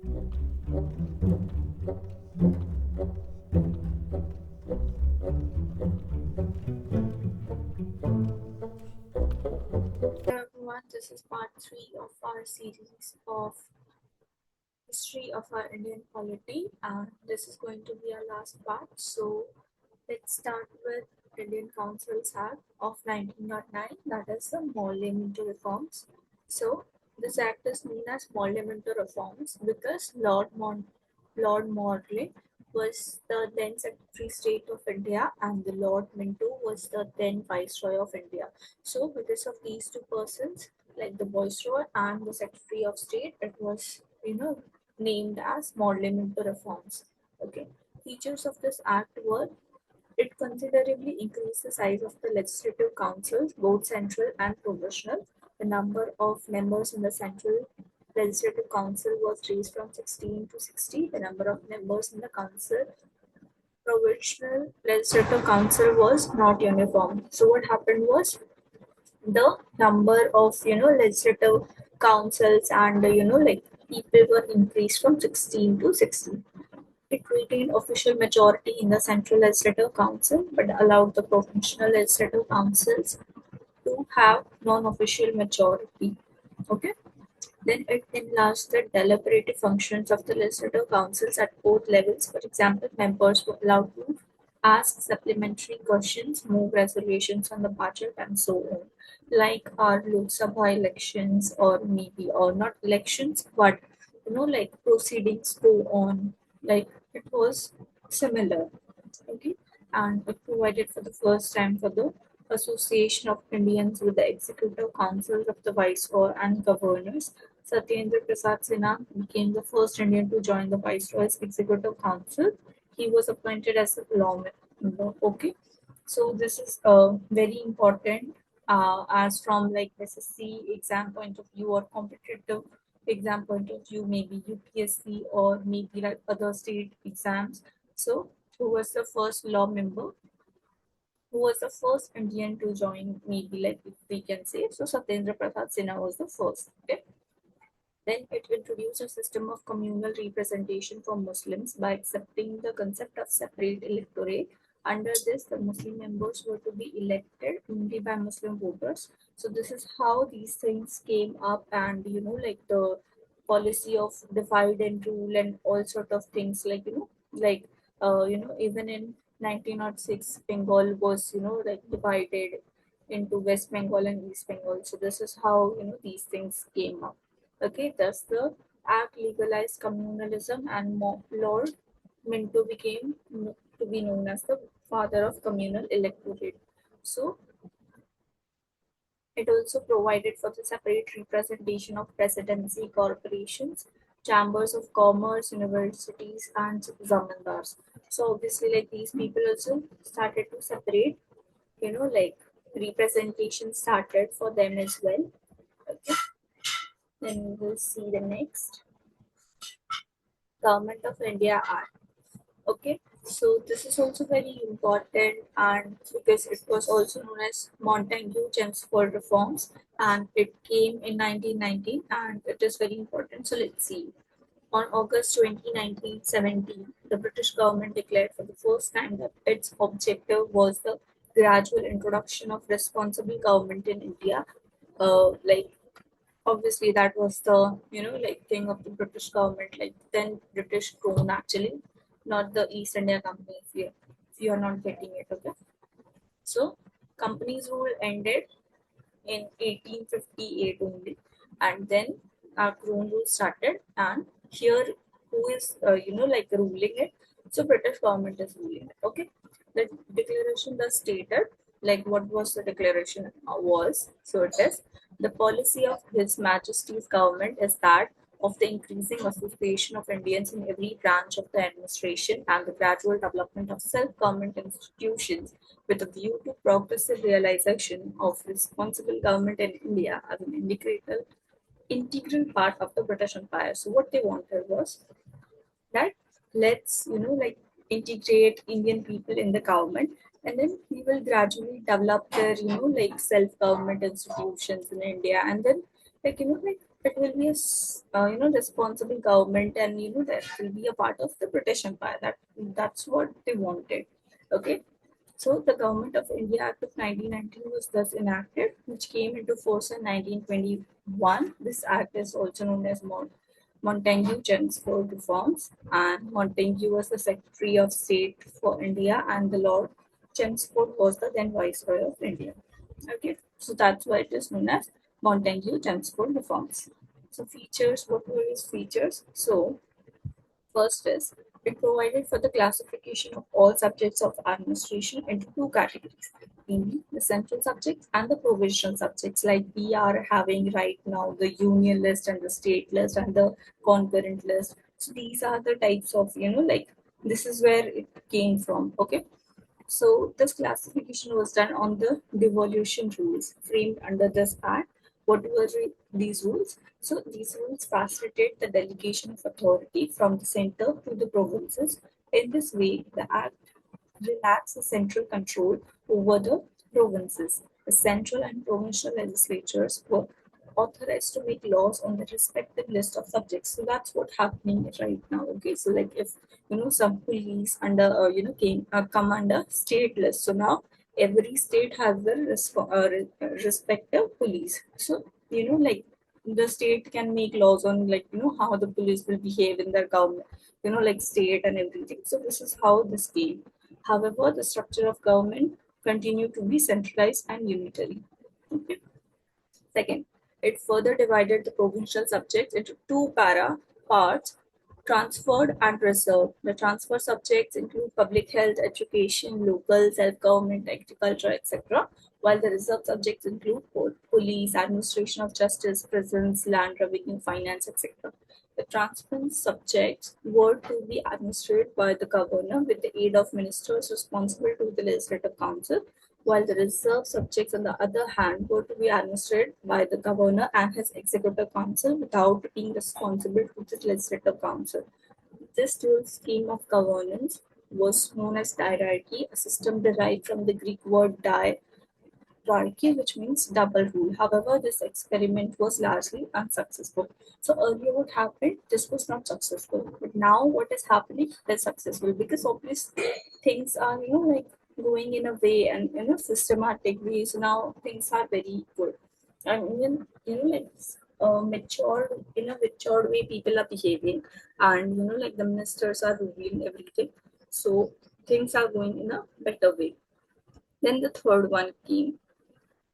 Hello everyone, this is part 3 of our series of history of our Indian polity, and this is going to be our last part. So let's start with Indian Councils Act of 1909, that is the Parliamentary Reforms. So this act is known as Parliamentary Reforms because Lord Morley was the then Secretary State of India and the Lord Minto was the then Viceroy of India. So because of these two persons, like the Viceroy and the Secretary of State, it was named as Parliamentary Reforms. Okay. Features of this act were it considerably increased the size of the legislative councils, both central and provincial. The number of members in the central legislative council was raised from 16 to 60. The number of members in the council, provincial legislative council was not uniform. So what happened was the number of legislative councils and like people were increased from 16 to 60. It retained official majority in the Central Legislative Council but allowed the provincial legislative councils to have non-official majority. Okay. Then it enlarged the deliberative functions of the legislative councils at both levels. For example, members were allowed to ask supplementary questions, move resolutions on the budget, and so on. Like our Lok Sabha elections, or maybe, or not elections, but like proceedings go on. Like it was similar. Okay, and it provided for the first time for the Association of Indians with the executive councils of the viceroy and governors. Satyendra Prasad Sinha became the first Indian to join the Viceroy's Executive Council. He was appointed as a lawman. Okay, so this is very important as from like SSC exam point of view or competitive exam point of view, maybe UPSC or maybe like other state exams. So, who was the first law member? Who was the first Indian to join? Maybe like if we can say so. Satyendra Prasad Sinha was the first. Okay. Then it introduced a system of communal representation for Muslims by accepting the concept of separate electorate. Under this, the Muslim members were to be elected only by Muslim voters. So this is how these things came up, and like the policy of divide and rule and all sort of things, like like even in 1906, Bengal was like divided into West Bengal and East Bengal. So this is how these things came up. Okay, thus the act legalized communalism and Lord Minto became to be known as the father of communal electorate. So it also provided for the separate representation of presidency, corporations, chambers of commerce, universities, and zamindars. So obviously, like these people also started to separate, like representation started for them as well. Okay, then we will see the next Government of India Act. Okay, so this is also very important, and because it was also known as Montague Chelmsford Reforms, and it came in 1919, and it is very important. So let's see. On August 20, 1917, the British government declared for the first time that its objective was the gradual introduction of responsible government in India. Like obviously that was the like thing of the British government, like then British crown actually, not the East India Company, if you are not getting it. Okay, so company's rule ended in 1858 only, and then our crown rule started, and here who is like ruling it? So British government is ruling it. Okay, the declaration thus stated, like what was the declaration was, so it is the policy of His Majesty's government is that of the increasing association of Indians in every branch of the administration and the gradual development of self-government institutions with a view to progressive realization of responsible government in India as an integral part of the British Empire. So what they wanted was that let's like integrate Indian people in the government, and then we will gradually develop their like self-government institutions in India, and then like it will be a responsible government, and that will be a part of the British Empire. That's what they wanted. Okay, so the Government of India Act of 1919 was thus enacted, which came into force in 1921. This act is also known as Montagu-Chelmsford Reforms, and Montagu was the Secretary of State for India, and the Lord Chelmsford was the then Viceroy of India. Okay, so that's why it is known as Montagu-Chelmsford Reforms. So features, what were his features? So first is it provided for the classification of all subjects of administration into two categories, namely the central subjects and the provisional subjects. Like we are having right now the union list and the state list and the concurrent list. So these are the types of, like this is where it came from. Okay, so this classification was done on the devolution rules framed under this act. What were these rules? So these rules facilitate the delegation of authority from the center to the provinces. In this way, the act relax the central control over the provinces. The central and provincial legislatures were authorized to make laws on the respective list of subjects. So that's what happening right now. Okay, so like if some police under came come under state list. So now every state has the respective police. So like the state can make laws on like how the police will behave in their government, like state and everything. So this is how this came. However, the structure of government continued to be centralized and unitary. Okay. Second, it further divided the provincial subjects into two para parts, transferred and reserved. The transfer subjects include public health, education, local, self-government, agriculture, etc., while the reserved subjects include police, administration of justice, prisons, land revenue, finance, etc. The transferred subjects were to be administered by the governor with the aid of ministers responsible to the legislative council, while the reserve subjects, on the other hand, were to be administered by the governor and his executive council without being responsible to the legislative council. This dual scheme of governance was known as diarchy, a system derived from the Greek word diarchy, which means double rule. However, this experiment was largely unsuccessful. So earlier what happened, this was not successful. But now what is happening is successful because obviously things are, like going in a way and in a systematic way. So now things are very good. And even, like in a matured way, people are behaving, and like the ministers are ruling everything. So things are going in a better way. Then the third one came.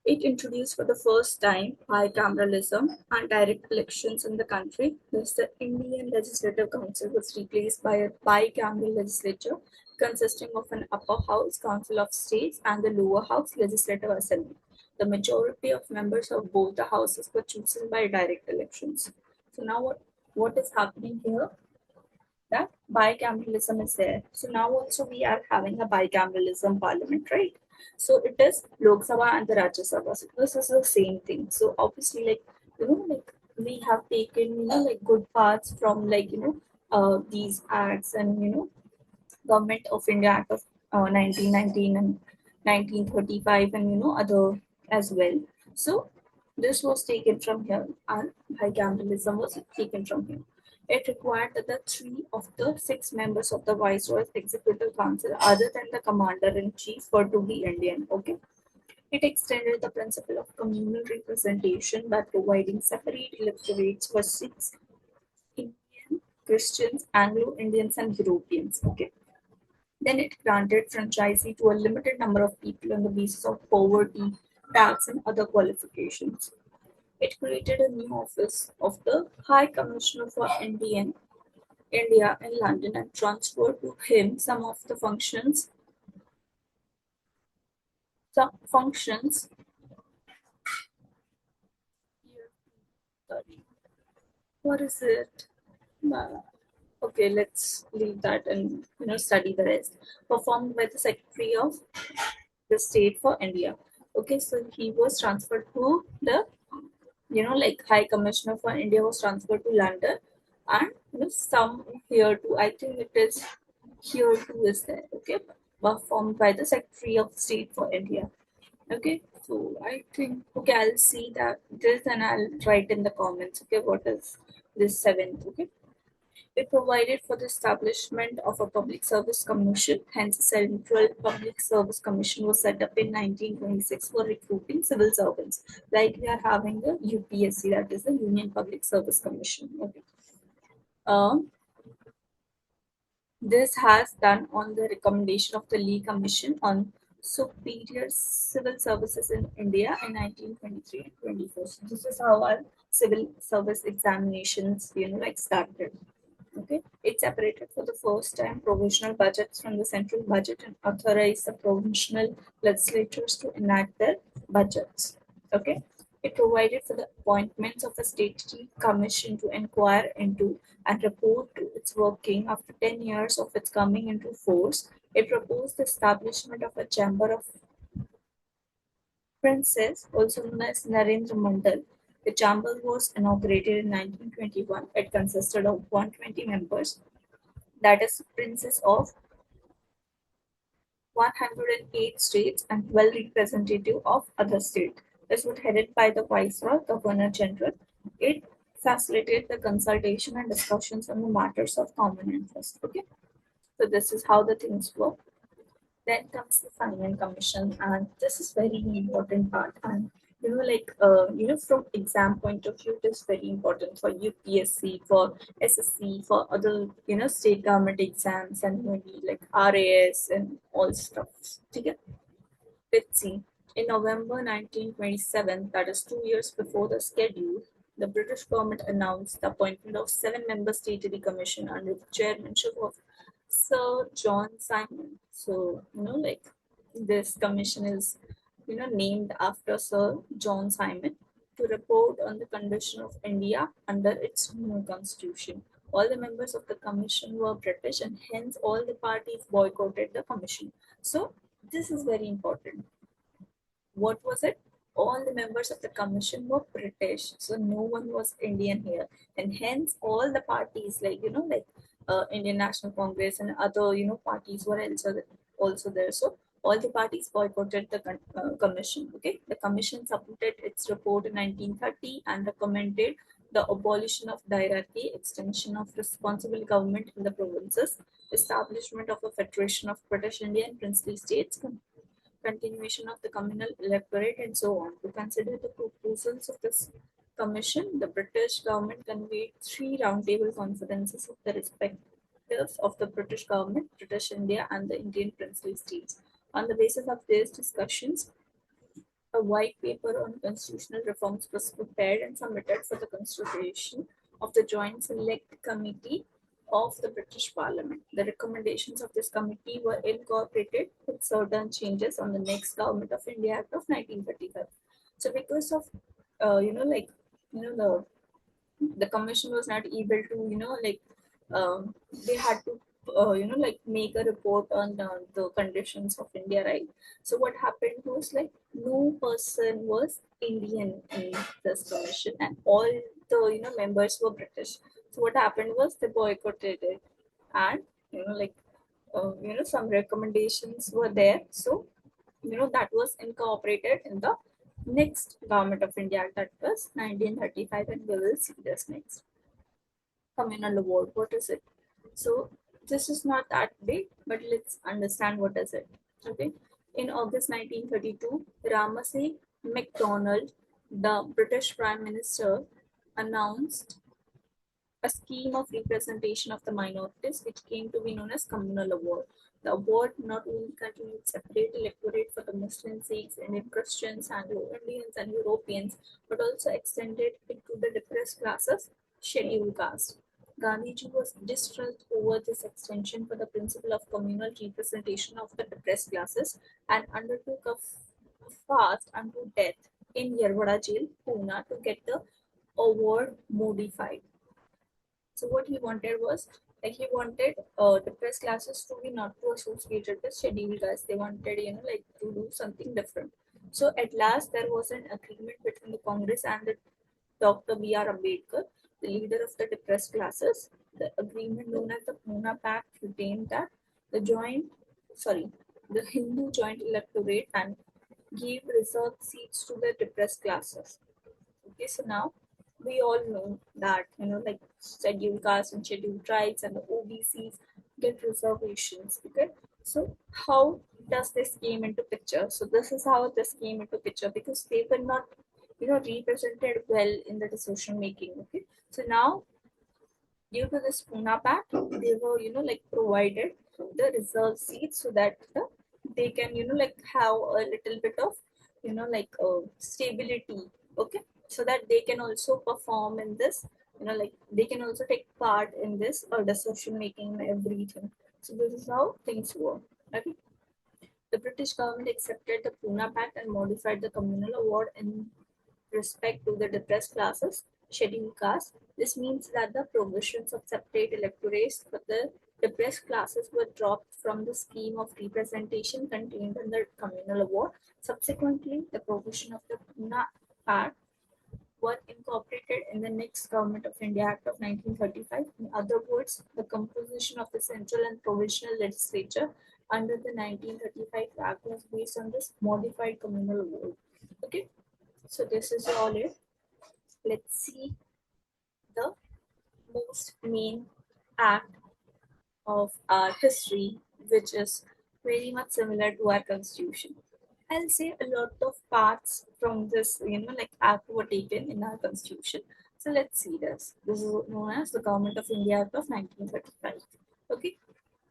It introduced for the first time bicameralism and direct elections in the country. Thus, the Indian Legislative Council was replaced by a bicameral legislature consisting of an upper house, Council of States, and the lower house, Legislative Assembly. The majority of members of both the houses were chosen by direct elections. So now what is happening here? That bicameralism is there. So now also we are having a bicameralism parliament, right? So it is Lok Sabha and the Rajya Sabha. So this is the same thing. So obviously, like like we have taken like good parts from like these acts and Government of India Act of 1919 and 1935 and other as well. So this was taken from here and bicameralism was taken from here. It required that the three of the six members of the Viceroy's Executive Council, other than the Commander-in-Chief, were to be Indian. Okay. It extended the principle of communal representation by providing separate electorates for six Indian, Christians, Anglo-Indians, and Europeans. Okay. Then it granted franchisee to a limited number of people on the basis of poverty, tax, and other qualifications. It created a new office of the High Commissioner for India in London and transferred to him some functions. Sorry, what is it? Uh, Okay, let's leave that and study the rest. Performed by the Secretary of the State for India. Okay, so he was transferred to the like High Commissioner for India was transferred to London, and some here too. I think it is here too is there. Okay, performed by the Secretary of State for India. Okay, So I think, okay, I'll see that this and I'll write in the comments, okay, what is this seventh, okay. It provided for the establishment of a public service commission. Hence, a Central Public Service Commission was set up in 1926 for recruiting civil servants. Like we are having the UPSC, that is the Union Public Service Commission. Okay. Uh, this has done on the recommendation of the Lee Commission on Superior Civil Services in India in 1923 and 24. So this is how our civil service examinations, like started. Okay, it separated for the first time provisional budgets from the central budget and authorized the provincial legislatures to enact their budgets. Okay, it provided for the appointments of a state commission to inquire into and report to its working after 10 years of its coming into force. It proposed the establishment of a chamber of princes, also known as Narendra Mandal. The chamber was inaugurated in 1921. It consisted of 120 members, that is princes of 108 states and 12 representative of other states. This was headed by the Viceroy, Governor General. It facilitated the consultation and discussions on the matters of common interest. Okay, so this is how the things work. Then comes the Simon Commission, and this is very important part. And from exam point of view, it is very important for UPSC, for SSC, for other state government exams, and maybe like RAS and all stuff. Okay? Let's see. In November 1927, that is 2 years before the schedule, the British government announced the appointment of 7-member statutory commission under the chairmanship of Sir John Simon. So, this commission is, named after Sir John Simon to report on the condition of India under its new constitution. All the members of the commission were British and hence all the parties boycotted the commission. So, this is very important. What was it? All the members of the commission were British, so no one was Indian here, and hence all the parties, Indian National Congress and other parties were also there. So all the parties boycotted the commission. Okay, the commission submitted its report in 1930 and recommended the abolition of hierarchy, extension of responsible government in the provinces, establishment of a federation of British India and princely states, continuation of the communal electorate, and so on. To consider the proposals of this commission, the British government convened 3 roundtable conferences of the respectives of the British government, British India, and the Indian princely states. On the basis of these discussions, a white paper on constitutional reforms was prepared and submitted for the consideration of the Joint Select Committee of the British Parliament. The recommendations of this committee were incorporated with certain changes on the next Government of India Act of 1935. So, because of the commission was not able to they had to make a report on the conditions of India, right? So what happened was like no person was Indian in this commission and all the members were British. So what happened was they boycotted it, and some recommendations were there. So that was incorporated in the next Government of India Act, that was 1935, and we will see this next. Communal award, what is it? So this is not that big, but let's understand what is it. Okay. In August 1932, Ramsay MacDonald, the British Prime Minister, announced a scheme of representation of the minorities, which came to be known as communal award. The award not only continued separate electorate for the Muslim, Sikhs, Indian Christians, Anglo-Indians, and Europeans, but also extended it to the depressed classes, scheduled caste. Gandhiji was distressed over this extension for the principle of communal representation of the depressed classes and undertook a fast unto death in Yerwada jail, Pune, to get the award modified. So what he wanted was like he wanted depressed classes to be not to associated with scheduled castes. They wanted to do something different. So at last there was an agreement between the Congress and the Dr. B.R. Ambedkar, the leader of the depressed classes. The agreement known as the Pune Pact retained that the Hindu joint electorate and gave reserved seats to the depressed classes. Okay, so now we all know that like scheduled castes and scheduled tribes and the OBCs get reservations. Okay, so how does this came into picture? So this is how this came into picture because they were not represented well in the decision making. Okay, so now due to this Pune Pact, they were like provided the reserve seats so that they can like have a little bit of stability. Okay, so that they can also perform in this. Like they can also take part in this decision making and everything. So this is how things work. Okay. The British government accepted the Pune Pact and modified the communal award in respect to the depressed classes, scheduled castes. This means that the provisions of separate electorates for the depressed classes were dropped from the scheme of representation contained in the communal award. Subsequently, the provision of the Pune Pact were incorporated in the next Government of India Act of 1935. In other words, the composition of the central and provisional legislature under the 1935 Act was based on this modified communal award. Okay, so this is all it. Let's see the most main act of our history, which is very much similar to our constitution. I'll say a lot of parts from this, like act were taken in our constitution. So let's see this. This is known as the Government of India Act of 1935. Okay.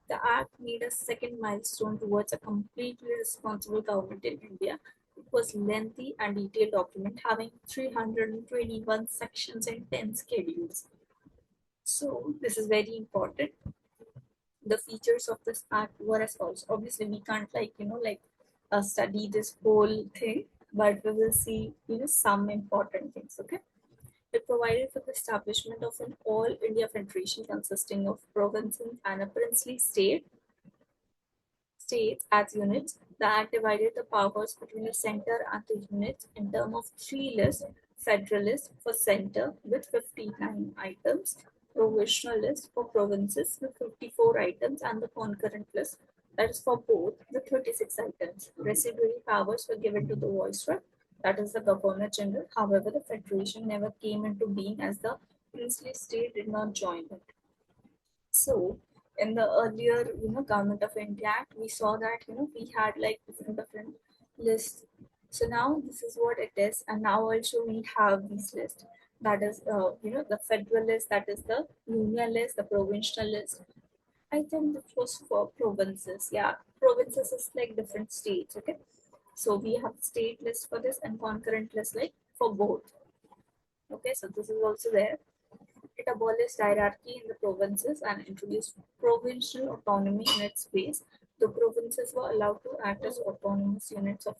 The act made a second milestone towards a completely responsible government in India. It was lengthy and detailed document having 321 sections and 10 schedules. So this is very important. The features of this act were as follows. Obviously, we can't study this whole thing, but we will see some important things. Okay. It provided for the establishment of an all India federation consisting of provinces and a princely states as units. The Act divided the powers between the center and the units in terms of three lists: Federalist for center with 59 items, Provisional list for provinces with 54 items, and the concurrent list, that is for both, with 36 items. Residuary powers were given to the Viceroy, that is the Governor General. However, the Federation never came into being as the princely state did not join it. So in the earlier, Government of India Act, we saw that, we had like different lists. So now this is what it is. And now also we have these lists. That is, the federal list, that is the union list, the provincial list. I think this was for provinces. Yeah, provinces is like different states. Okay. So we have state list for this and concurrent list like for both. Okay, so this is also there. It abolished hierarchy in the provinces and introduced provincial autonomy in its place. The provinces were allowed to act as autonomous units of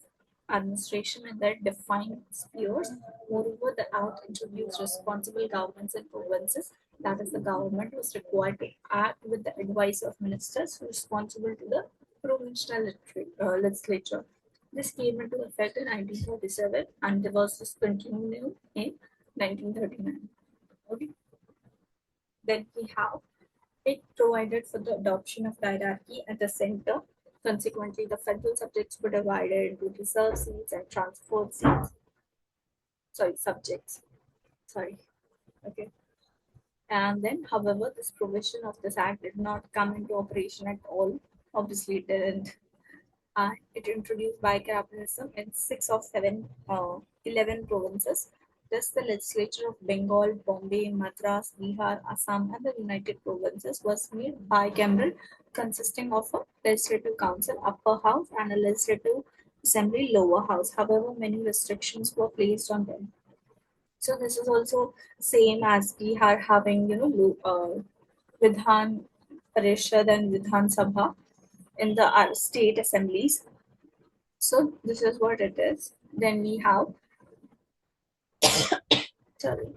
administration in their defined spheres. Moreover, the Act introduced responsible governments in provinces. That is, the government was required to act with the advice of ministers responsible to the provincial legislature. This came into effect in 1947 and was discontinued in 1939. Okay. Then we have it provided for the adoption of hierarchy at the center. Consequently, the federal subjects were divided into reserve seats and transferred seats. Sorry, subjects. Sorry. Okay. And then, however, this provision of this act did not come into operation at all. Obviously, it didn't. It introduced bicameralism in 11 provinces. Thus, the legislature of Bengal, Bombay, Madras, Bihar, Assam, and the United Provinces was made bicameral, consisting of a legislative council, upper house, and a legislative assembly, lower house. However, many restrictions were placed on them. So this is also same as we are having, Vidhan Parishad and Vidhan Sabha in the state assemblies. So this is what it is. Then we have, sorry,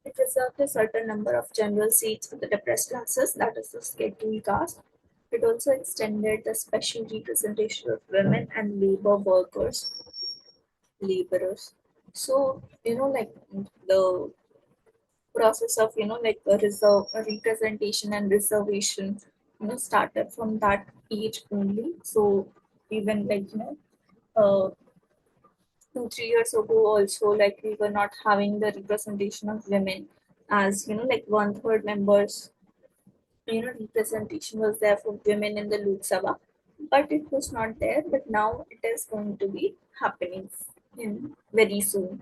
it reserved a certain number of general seats for the depressed classes, that is the scheduled caste. It also extended the special representation of women and labor workers, laborers. So, like the process of, a reserve, a representation and reservation, started from that age only. So even like, uh, 2 3 years ago also, like we were not having the representation of women, as like one third members, representation was there for women in the Lok Sabha, but it was not there. But now it is going to be happening in very soon.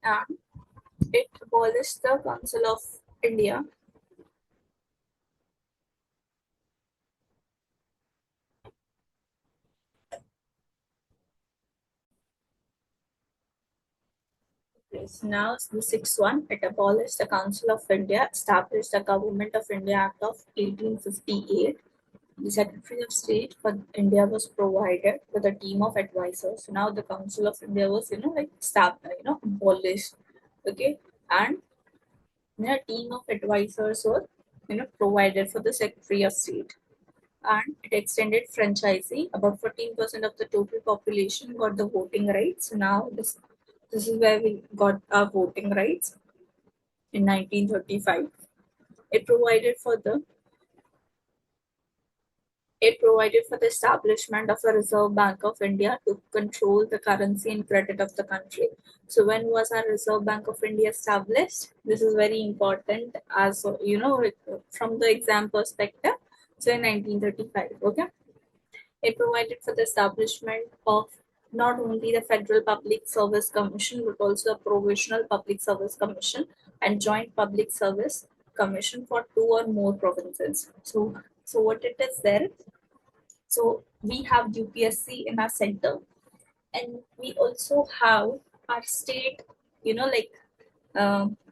And it abolished the Council of India. Yes. Now the sixth one, it abolished the Council of India, established the Government of India Act of 1858. The Secretary of State for India was provided with a team of advisors. So now the Council of India was, like staff, abolished. Okay, and a team of advisors were, provided for the Secretary of State. And it extended franchisee. About 14% of the total population got the voting rights. So now this is where we got our voting rights in 1935. It provided for the It provided for the establishment of a Reserve Bank of India to control the currency and credit of the country. So, when was our Reserve Bank of India established? This is very important, as from the exam perspective. So, in 1935, okay, it provided for the establishment of not only the Federal Public Service Commission but also a Provisional Public Service Commission and Joint Public Service Commission for two or more provinces. So what it is there, so we have UPSC in our center, and we also have our state,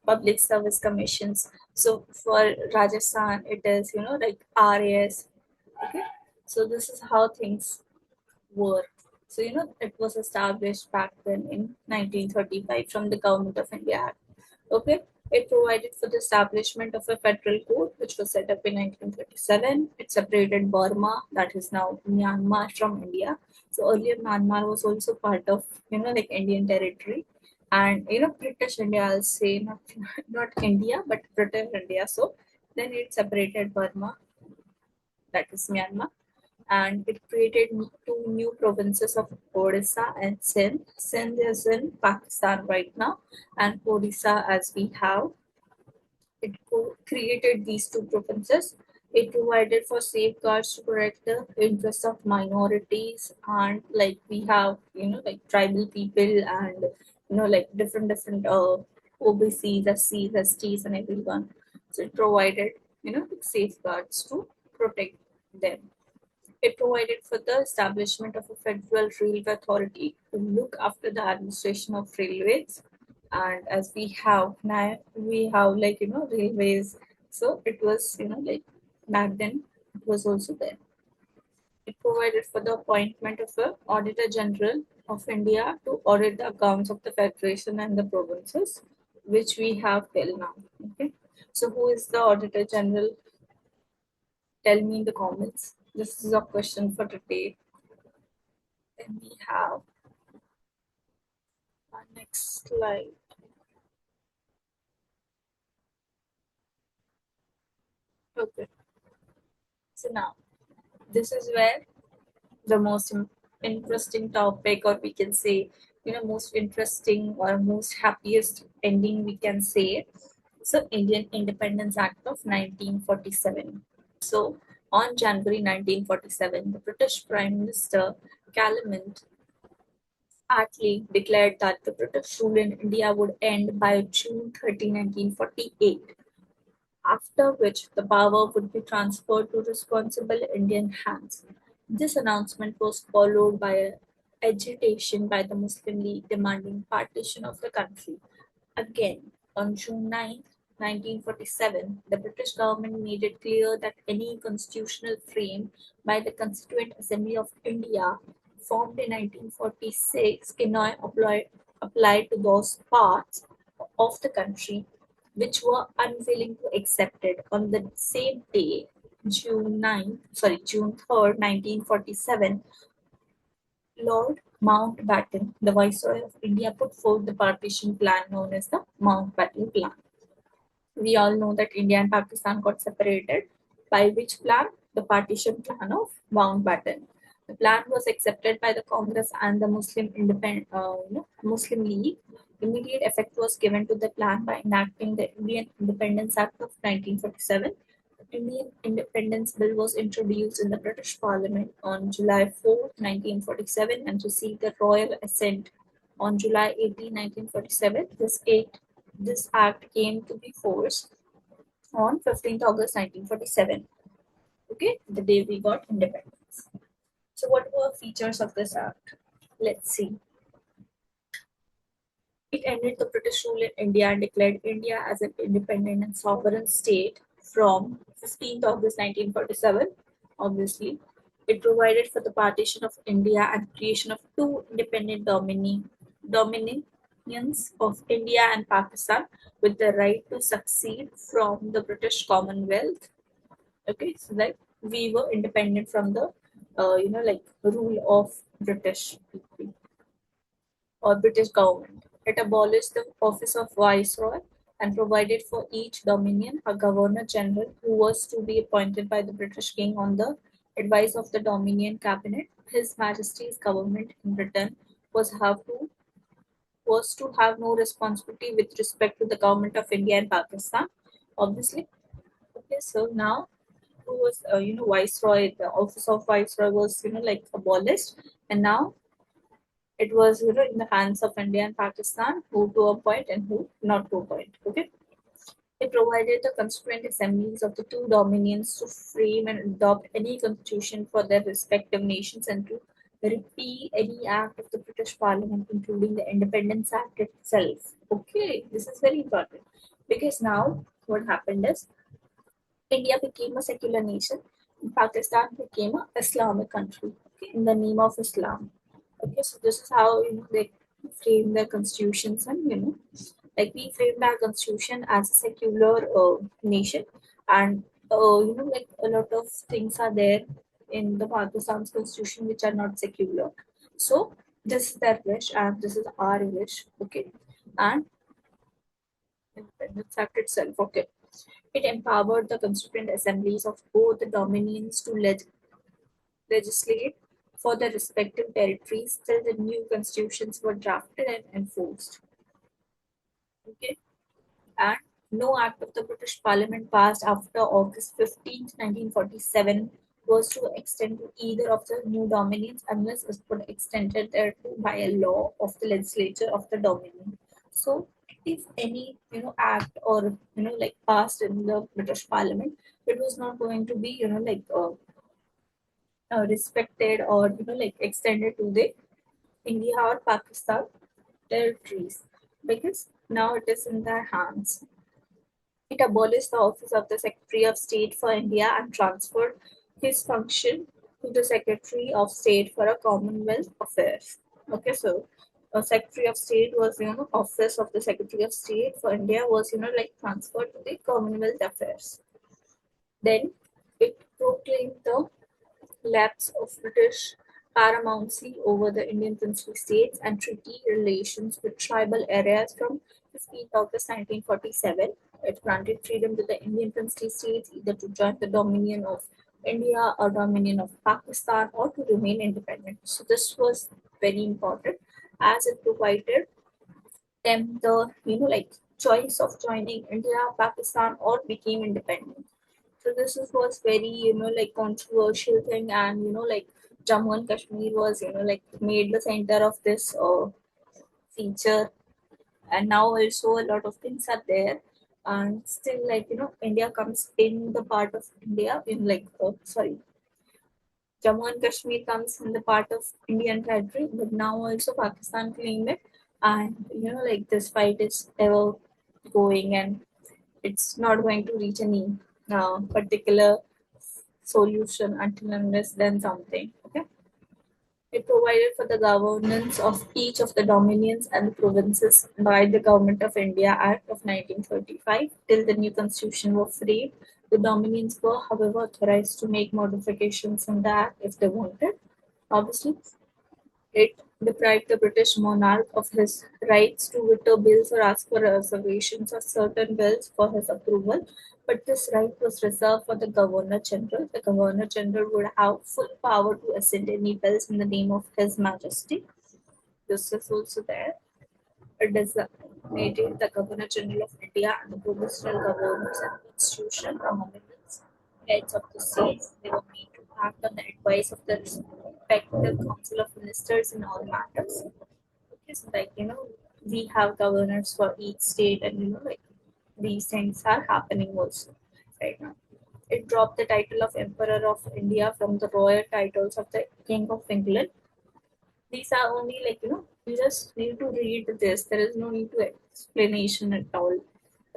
public service commissions. So for Rajasthan, it is like RAS. Okay, so this is how things were. So it was established back then in 1935 from the Government of India. Okay, it provided for the establishment of a federal court, which was set up in 1937. It separated Burma, that is now Myanmar, from India. So earlier Myanmar was also part of like Indian territory, and British India. I'll say not not India, but British India. So then it separated Burma, that is Myanmar, and it created two new provinces of Odisha and Sindh. Sindh is in Pakistan right now, and Odisha, as we have, it created these two provinces. It provided for safeguards to protect the interests of minorities, and like we have, like tribal people, and like different OBCs, SCs, STs, and everyone. So it provided safeguards to protect them. It provided for the establishment of a federal railway authority to look after the administration of railways. And as we have now, we have like railways. So it was like back then it was also there. It provided for the appointment of a Auditor General of India to audit the accounts of the federation and the provinces, which we have till now. Okay. So who is the Auditor General? Tell me in the comments. This is a question for today. Then we have our next slide. Okay, so now this is where the most interesting topic, or we can say, most interesting or most happiest ending, we can say. So, Indian Independence Act of 1947. So, on January 1947, the British Prime Minister Clement Attlee declared that the British rule in India would end by June 30, 1948, after which the power would be transferred to responsible Indian hands. This announcement was followed by agitation by the Muslim League demanding partition of the country. Again, on June 9, 1947, the British government made it clear that any constitutional frame by the Constituent Assembly of India, formed in 1946, cannot apply to those parts of the country which were unwilling to accept it. On the same day, June 3rd, 1947, Lord Mountbatten, the Viceroy of India, put forth the partition plan known as the Mountbatten Plan. We all know that India and Pakistan got separated, by which plan? The partition plan of Mountbatten. The plan was accepted by the Congress and the Muslim League. Immediate effect was given to the plan by enacting the Indian Independence Act of 1947. The Indian Independence Bill was introduced in the British Parliament on July 4, 1947, and received the royal assent on July 18, 1947. This act came to be force on 15th August 1947. Okay, the day we got independence. So, what were features of this act? Let's see. It ended the British rule in India and declared India as an independent and sovereign state from 15th August 1947. Obviously, it provided for the partition of India and creation of two independent dominions of India and Pakistan with the right to succeed from the British Commonwealth. Okay, so that we were independent from the rule of British people or British government. It abolished the office of viceroy and provided for each dominion a governor general who was to be appointed by the British king on the advice of the dominion cabinet. His Majesty's government in Britain was to have no responsibility with respect to the government of India and Pakistan. Obviously, okay. So now who was viceroy, the office of viceroy was abolished, and now it was in the hands of India and Pakistan who to appoint and who not to appoint. Okay, it provided the constituent assemblies of the two dominions to frame and adopt any constitution for their respective nations and to repeal any act of the British Parliament, including the Independence Act itself. Okay, this is very important because now what happened is India became a secular nation and Pakistan became an Islamic country, okay, in the name of Islam. Okay, so this is how they frame their constitutions, and we framed our constitution as a secular nation, and a lot of things are there in the Pakistan's constitution which are not secular. So this is their wish, and this is our wish. Okay, and Independence Act itself. Okay, it empowered the constituent assemblies of both the dominions to legislate for the respective territories till the new constitutions were drafted and enforced. Okay, and no act of the British Parliament passed after August 15th, 1947 was to extend to either of the new dominions unless it was extended thereto by a law of the legislature of the dominion. So, if any act or passed in the British Parliament, it was not going to be respected or extended to the India or Pakistan territories because now it is in their hands. It abolished the office of the Secretary of State for India and transferred his function to the Secretary of State for a Commonwealth Affairs. Okay, so Secretary of State was office of the Secretary of State for India was transferred to the Commonwealth Affairs. Then it proclaimed the lapse of British paramountcy over the Indian princely states and treaty relations with tribal areas from 15th August 1947. It granted freedom to the Indian princely states either to join the Dominion of India or Dominion of Pakistan or to remain independent. So this was very important as it provided them the choice of joining India, Pakistan or became independent. So this was very controversial thing, and Jammu and Kashmir was made the center of this feature, and now also a lot of things are there, and still India comes in the part of India in Jammu and Kashmir comes in the part of Indian territory, but now also Pakistan claimed it, and this fight is ever going, and it's not going to reach any particular solution until unless then something. Okay. It provided for the governance of each of the dominions and the provinces by the Government of India Act of 1935 till the new constitution was framed. The dominions were, however, authorized to make modifications in the act if they wanted. Obviously, it deprived the British monarch of his rights to veto bills or ask for reservations of certain bills for his approval, but this right was reserved for the Governor General. The Governor General would have full power to ascend any bills in the name of His Majesty. This is also there. It designated the Governor General of India and the provincial governors and institutional governments, heads of the states. They were made to act on the advice of the respective Council of Ministers in all matters. Okay, so like we have governors for each state, and like these things are happening also right now. It dropped the title of Emperor of India from the royal titles of the King of England. These are only you just need to read this. There is no need to explanation at all.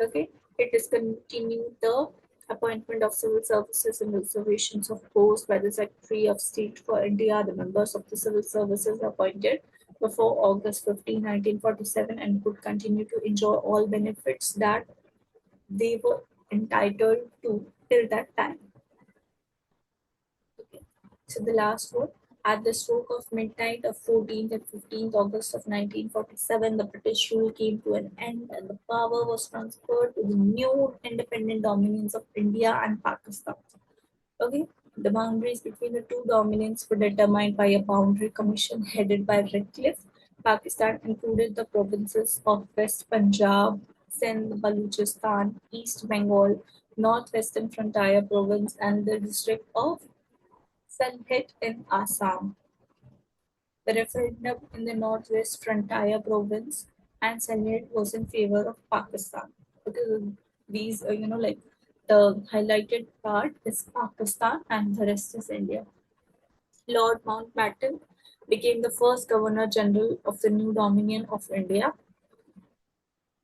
Okay, it discontinued the appointment of civil services and reservations of posts by the Secretary of State for India. The members of the civil services appointed before August 15, 1947, and could continue to enjoy all benefits that they were entitled to till that time. Okay. So the last one, at the stroke of midnight of 14th and 15th August of 1947, the British rule came to an end and the power was transferred to the new independent dominions of India and Pakistan. Okay, the boundaries between the two dominions were determined by a boundary commission headed by Radcliffe. Pakistan included the provinces of West Punjab, Sindh, Baluchistan, East Bengal, Northwestern Frontier Province, and the district of Sylhet in Assam. The referendum in the Northwest Frontier Province and Sylhet was in favor of Pakistan. Because these, the highlighted part is Pakistan and the rest is India. Lord Mountbatten became the first Governor General of the new Dominion of India,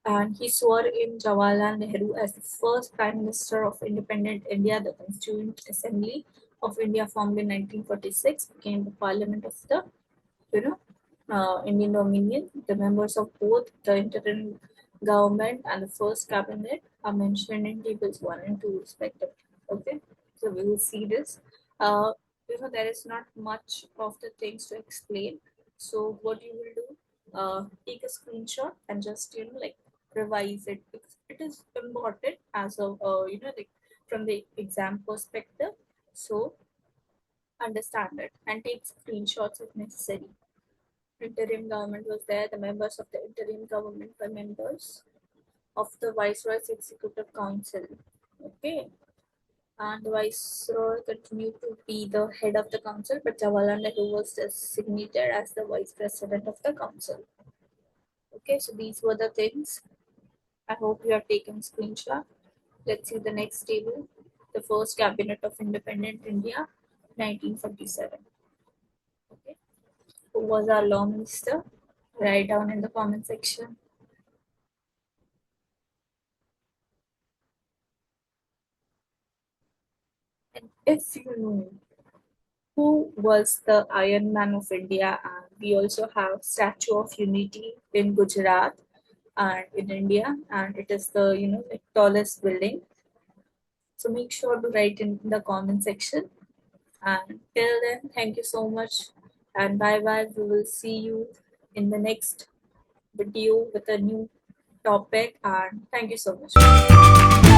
and he swore in Jawaharlal Nehru as the first Prime Minister of independent India. The Constituent Assembly of India, formed in 1946, became the Parliament of the you know, Indian Dominion. The members of both the interim government and the first cabinet are mentioned in tables 1 and 2 respectively. Okay, so we will see this. Uh, there is not much of the things to explain. So what you will do, take a screenshot and just revise it because it is important as a from the exam perspective. So understand it and take screenshots if necessary. Interim government was there. The members of the interim government were members of the Viceroy's Executive Council. Okay. And the Viceroy continued to be the head of the council, but Jawaharlal Nehru was designated as the Vice President of the council. Okay, so these were the things. I hope you have taken screenshot. Let's see the next table. The first cabinet of independent India, 1947. Okay. Who was our law minister? Write down in the comment section. And if you know who was the Iron Man of India, and we also have Statue of Unity in Gujarat and in India, and it is the the tallest building. So make sure to write in the comment section. And till then, thank you so much, and bye bye. We will see you in the next video with a new topic, and thank you so much.